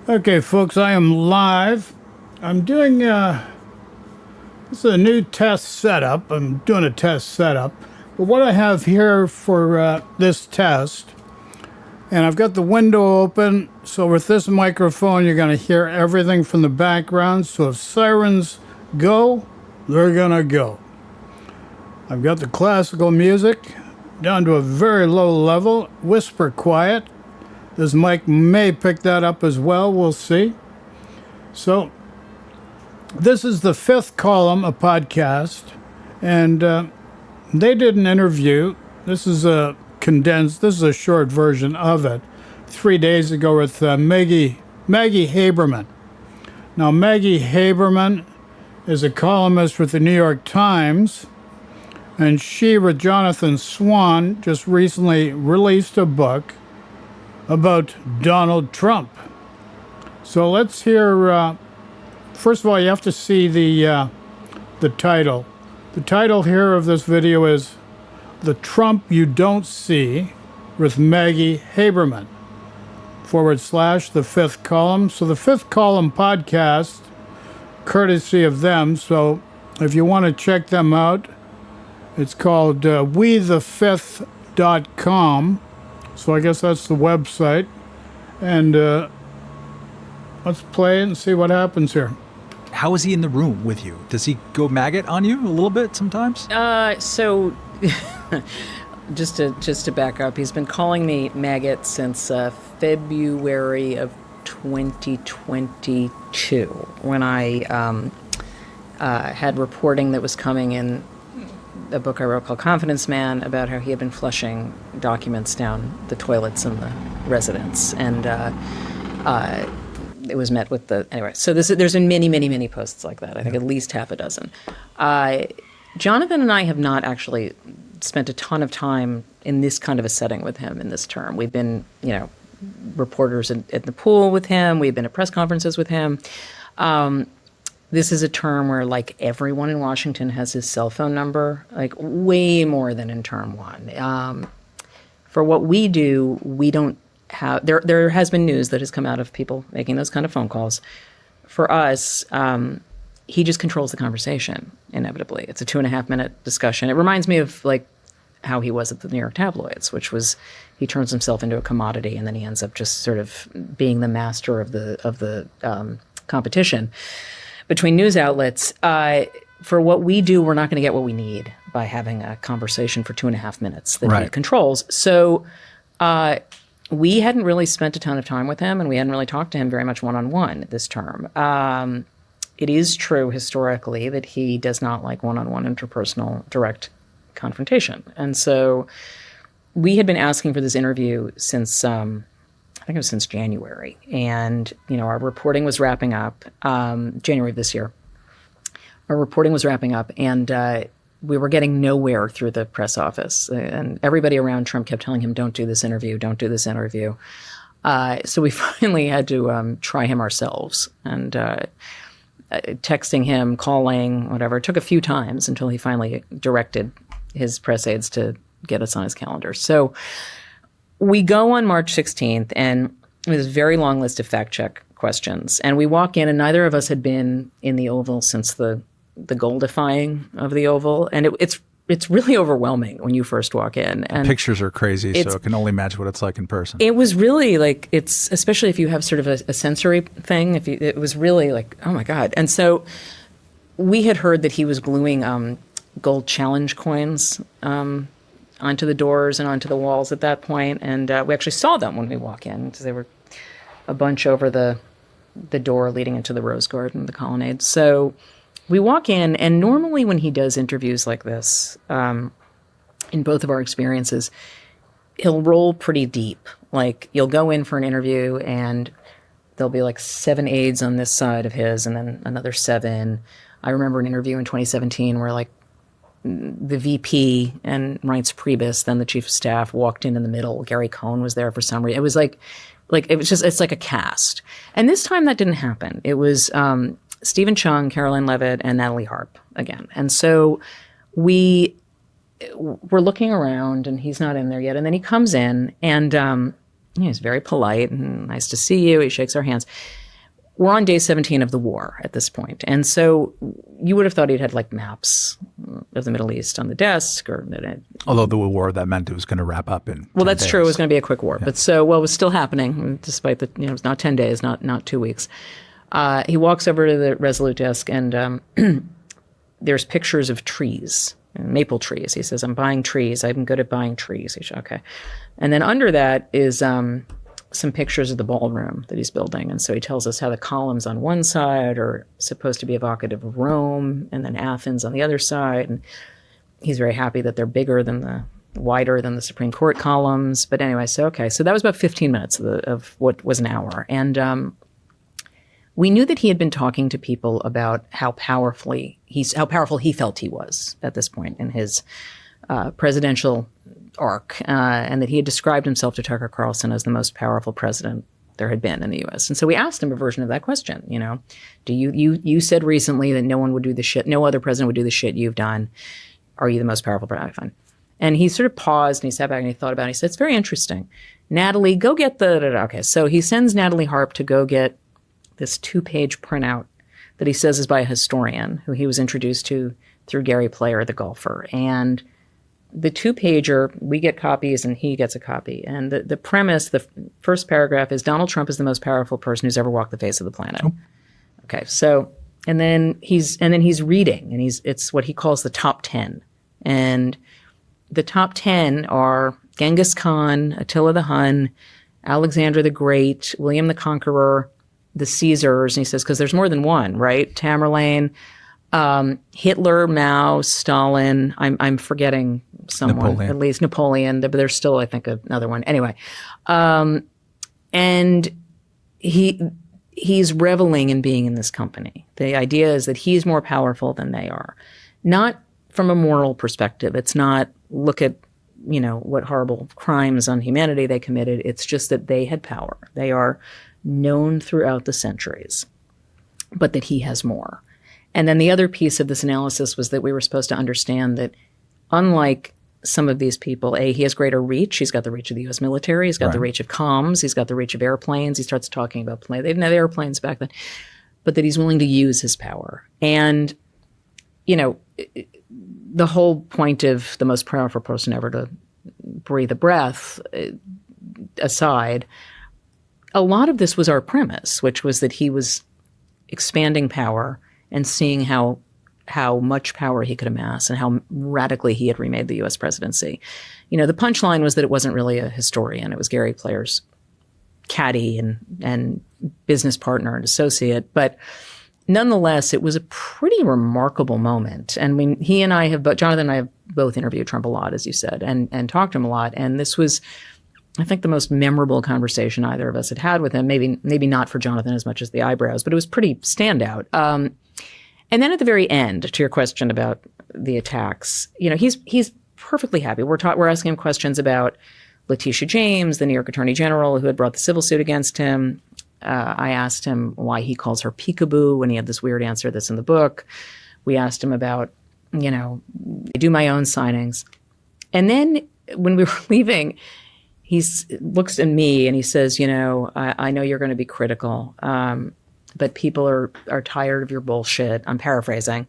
Okay, folks, I am live. I'm doing this is a new test setup. I'm doing a test setup. But what I have here for this test, and I've got the window open, so with this microphone, you're going to hear everything from the background. So if sirens go, they're going to go. I've got the classical music down to a very low level, whisper quiet. This mic may pick that up as well. We'll see. So this is the fifth column, a podcast, and they did an interview. This is a condensed, this is a short version of it, 3 days ago with Maggie Haberman. Now, Maggie Haberman is a columnist with the New York Times, and she, with Jonathan Swan, just recently released a book about Donald Trump. So let's hear, first of all, you have to see the title. The title here of this video is The Trump You Don't See with Maggie Haberman, / the fifth column. So the fifth column podcast, courtesy of them. So if you want to check them out, it's called wethefifth.com. So I guess that's the website. And let's play it and see what happens here. How is he in the room with you? Does he go maggot on you a little bit sometimes? So just to back up, he's been calling me maggot since February of 2022 when I had reporting that was coming in a book I wrote called Confidence Man about how he had been flushing documents down the toilets in the residence. And it was met with anyway. So there's been many posts like that. I think at least half a dozen. Jonathan and I have not actually spent a ton of time in this kind of a setting with him in this term. We've been, reporters at the pool with him. We've been at press conferences with him. This is a term where, like, everyone in Washington has his cell phone number, like way more than in term one. For what we do, we don't have, there has been news that has come out of people making those kind of phone calls. For us, he just controls the conversation, inevitably. It's a 2.5-minute discussion. It reminds me of, like, how he was at the New York tabloids, which was he turns himself into a commodity and then he ends up just sort of being the master of the competition between news outlets. For what we do, we're not going to get what we need by having a conversation for 2.5 minutes that he controls. So we hadn't really spent a ton of time with him, and we hadn't really talked to him very much one-on-one this term. It is true historically that he does not like one-on-one interpersonal direct confrontation. And so we had been asking for this interview since I think it was since January. And, our reporting was wrapping up, January of this year. Our reporting was wrapping up, and we were getting nowhere through the press office. And everybody around Trump kept telling him, don't do this interview, don't do this interview. So we finally had to try him ourselves. And texting him, calling, whatever. It took a few times until he finally directed his press aides to get us on his calendar. So we go on March 16th, and with a very long list of fact-check questions. And we walk in, and neither of us had been in the Oval since the goldifying of the Oval. And it's really overwhelming when you first walk in. And pictures are crazy, so I can only imagine what it's like in person. It was really like, it's especially if you have sort of a sensory thing. It was really like, oh my God. And so we had heard that he was gluing gold challenge coins onto the doors and onto the walls at that point. And we actually saw them when we walk in, because they were a bunch over the door leading into the Rose Garden, the colonnade. So we walk in, and normally when he does interviews like this, in both of our experiences, he'll roll pretty deep. Like, you'll go in for an interview, and there'll be like 7 aides on this side of his, and then another 7. I remember an interview in 2017 where, like, the VP and Reince Priebus, then the chief of staff, walked in the middle. Gary Cohn was there for some reason. It was it's like a cast. And this time that didn't happen. It was Stephen Chung, Caroline Levitt, and Natalie Harp again. And so we're looking around, and he's not in there yet. And then he comes in, and He's very polite and nice to see you. He shakes our hands. We're on day 17 of the war at this point. And so you would have thought he'd had like maps of the Middle East on the desk or Although the war, that meant it was going to wrap up in well, 10 that's days. true. It was going to be a quick war. Yeah. But so, well, it was still happening despite the, it was not 10 days, not 2 weeks. He walks over to the Resolute desk and there's pictures of trees, maple trees. He says, I'm buying trees. I'm good at buying trees. He said, okay. And then under that is some pictures of the ballroom that he's building. And so he tells us how the columns on one side are supposed to be evocative of Rome and then Athens on the other side. And he's very happy that they're wider than the Supreme Court columns. But anyway, so that was about 15 minutes of what was an hour. And we knew that he had been talking to people about how powerful he felt he was at this point in his presidential arc, and that he had described himself to Tucker Carlson as the most powerful president there had been in the U.S. And so we asked him a version of that question. Do you said recently that no other president would do the shit you've done. Are you the most powerful president? And he sort of paused and he sat back and he thought about it. He said, it's very interesting. Natalie, go get okay. So he sends Natalie Harp to go get this 2-page printout that he says is by a historian who he was introduced to through Gary Player, the golfer. And the 2-pager, we get copies and he gets a copy. And the premise, the first paragraph is Donald Trump is the most powerful person who's ever walked the face of the planet. Oh. Okay, so and then he's reading, and it's what he calls the top 10. And the top 10 are Genghis Khan, Attila the Hun, Alexander the Great, William the Conqueror, the Caesars, and he says, because there's more than one, right? Tamerlane, Hitler, Mao, Stalin. I'm forgetting someone, Napoleon. At least Napoleon, but there's still, I think, another one. Anyway, and he's reveling in being in this company. The idea is that he's more powerful than they are, not from a moral perspective. It's not look at what horrible crimes on humanity they committed. It's just that they had power. They are known throughout the centuries, but that he has more. And then the other piece of this analysis was that we were supposed to understand that unlike some of these people, he has greater reach. He's got the reach of the U.S. military. He's got the reach of comms. He's got the reach of airplanes. He starts talking about planes. They didn't have airplanes back then, but that he's willing to use his power. And, the whole point of the most powerful person ever to breathe a breath aside, a lot of this was our premise, which was that he was expanding power and seeing how much power he could amass and how radically he had remade the U.S. presidency. The punchline was that it wasn't really a historian. It was Gary Player's caddy and business partner and associate. But nonetheless, it was a pretty remarkable moment. And Jonathan and I have both interviewed Trump a lot, as you said, and talked to him a lot. And this was, I think, the most memorable conversation either of us had with him. Maybe not for Jonathan as much as the eyebrows, but it was pretty standout. And then at the very end, to your question about the attacks, he's perfectly happy. We're asking him questions about Letitia James, the New York Attorney General, who had brought the civil suit against him. I asked him why he calls her peekaboo when he had this weird answer that's in the book. We asked him about, I do my own signings. And then when we were leaving, he looks at me and he says, I know you're going to be critical, but people are tired of your bullshit. I'm paraphrasing.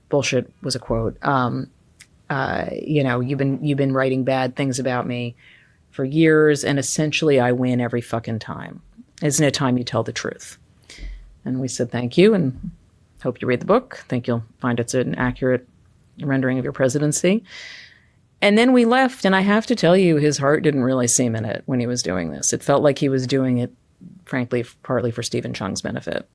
Bullshit was a quote. You've been writing bad things about me for years, and essentially I win every fucking time. Isn't it time you tell the truth? And we said, thank you, and hope you read the book. Think you'll find it's an accurate rendering of your presidency. And then we left, and I have to tell you, his heart didn't really seem in it when he was doing this. It felt like he was doing it, frankly, partly for Stephen Chung's benefit.